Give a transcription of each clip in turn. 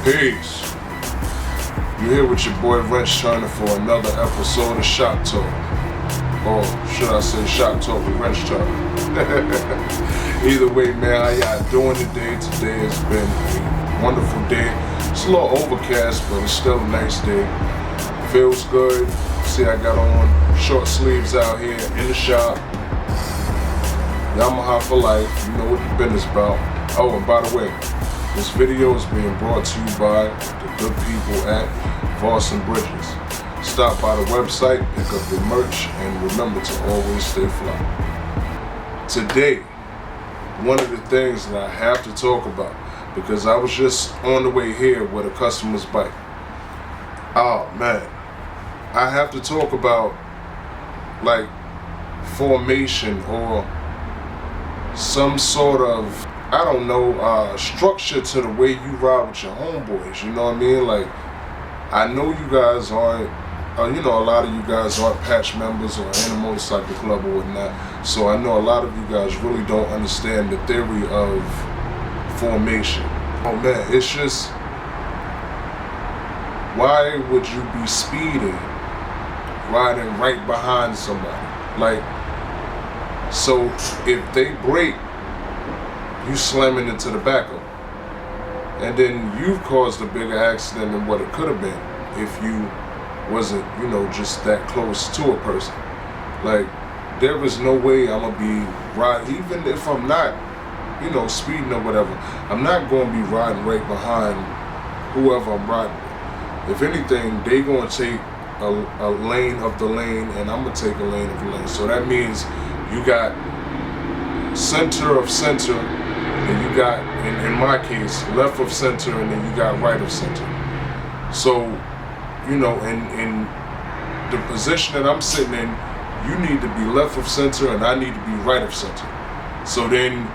Peace. You're here with your boy Wrenchturna for another episode of Shop Talk. Or should I say Shop Talk with Wrenchturna? Either way, man, how y'all doing today? Today has been a wonderful day. It's a little overcast, but it's still a nice day. Feels good. See, I got on short sleeves out here in the shop. Yamaha for life. You know what the business about. Oh, and by the way, this video is being brought to you by the good people at Voss & Bridges. Stop by the website, pick up your merch, and remember to always stay fly. Today, one of the things that I have to talk about, because I was just on the way here with a customer's bike. Oh man, I have to talk about like formation or some sort of, I don't know, structure to the way you ride with your homeboys, you know what I mean? Like, I know you guys aren't, a lot of you guys aren't patch members or in a motorcycle club or whatnot, so I know a lot of you guys really don't understand the theory of formation. Oh man, it's just, why would you be speeding, riding right behind somebody? Like, so if they brake, you slamming into the back of them. And then you've caused a bigger accident than what it could have been if you wasn't, just that close to a person. Like, there is no way I'm gonna be riding, even if I'm not, speeding or whatever, I'm not gonna be riding right behind whoever I'm riding with. If anything, they gonna take a lane of the lane and I'm gonna take a lane of the lane. So that means you got center of center, and you got, in my case, left of center, and then you got right of center. So, in the position that I'm sitting in, you need to be left of center and I need to be right of center. So then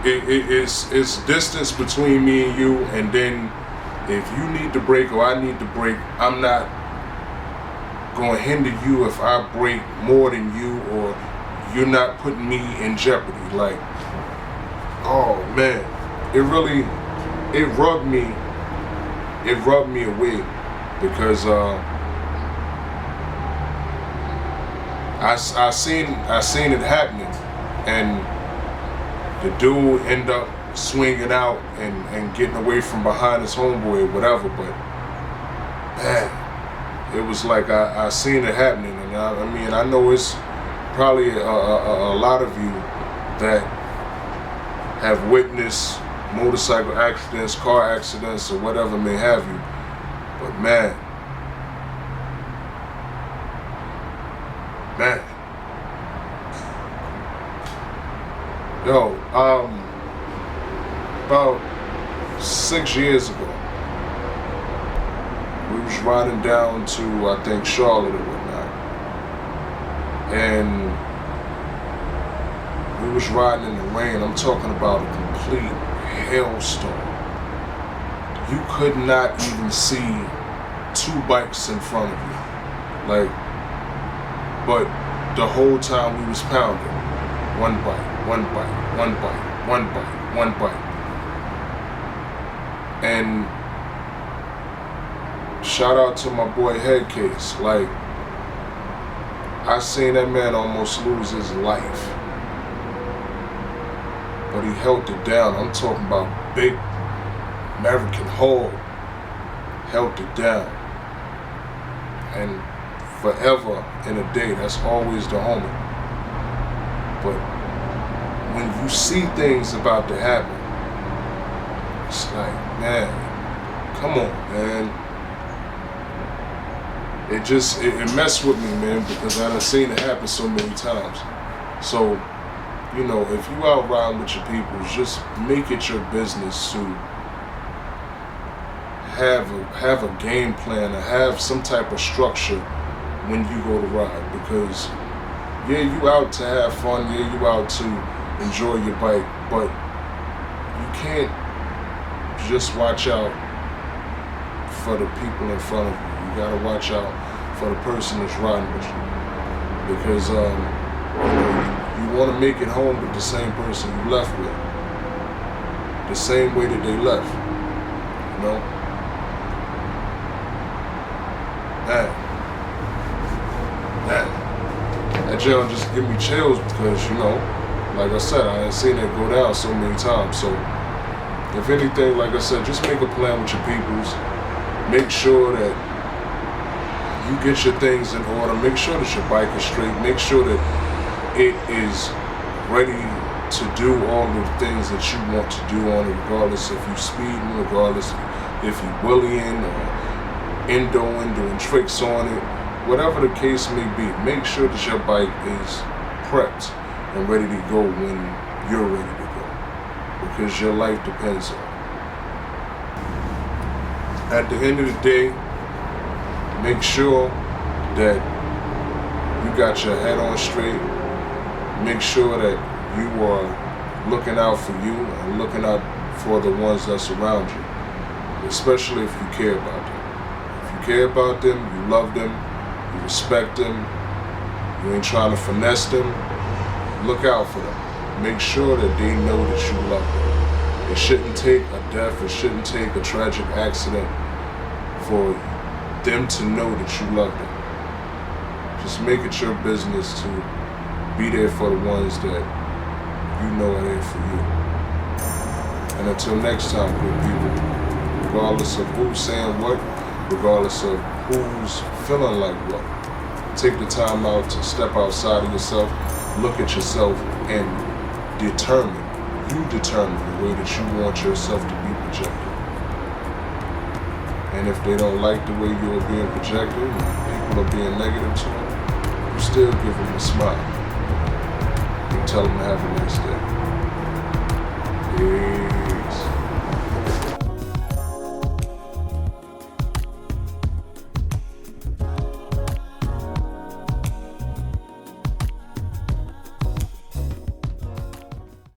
it's distance between me and you, and then if you need to brake or I need to brake, I'm not going to hinder you if I brake more than you, or you're not putting me in jeopardy. Like, oh man, it rubbed me away, because I seen it happening, and the dude ended up swinging out and getting away from behind his homeboy or whatever. But man, it was like I seen it happening, and I know it's probably a lot of you that have witnessed motorcycle accidents, car accidents, or whatever may have you. But man, yo, about 6 years ago, we was riding down to, I think, Charlotte or whatnot, and we was riding in the rain. I'm talking about a complete hailstorm. You could not even see two bikes in front of you. Like, but the whole time we was pounding. One bike, one bike, one bike, one bike, one bike. And shout out to my boy Headcase. Like, I seen that man almost lose his life, but he held it down. I'm talking about big American Hall held it down. And forever in a day, that's always the homie. But when you see things about to happen, it's like, man, come on, man. It messed with me, man, because I done seen it happen so many times. So, if you out riding with your people, just make it your business to have a game plan, or have some type of structure when you go to ride. Because yeah, you out to have fun, yeah, you out to enjoy your bike, but you can't just watch out for the people in front of you. You gotta watch out for the person that's riding with you, because you want to make it home with the same person you left with, the same way that they left. know? That jail just give me chills because, you know, like I said, I ain't seen it go down so many times. So, if anything, like I said, just make a plan with your peoples. Make sure that you get your things in order. Make sure that your bike is straight. Make sure that it is ready to do all the things that you want to do on it, regardless if you speeding, regardless if you willieing or endoing, doing tricks on it. Whatever the case may be, make sure that your bike is prepped and ready to go when you're ready to go, because your life depends on it. At the end of the day, make sure that you got your head on straight. Make sure that you are looking out for you and looking out for the ones that surround you, especially if you care about them. If you care about them, you love them, you respect them, you ain't trying to finesse them, look out for them. Make sure that they know that you love them. It shouldn't take a death, it shouldn't take a tragic accident for them to know that you love them. Just make it your business to be there for the ones that you know are there for you. And until next time, good people, regardless of who's saying what, regardless of who's feeling like what, take the time out to step outside of yourself, look at yourself, and determine the way that you want yourself to be projected. And if they don't like the way you are being projected, and people are being negative to them, you still give them a smile. You tell them to have a nice day. Yeah.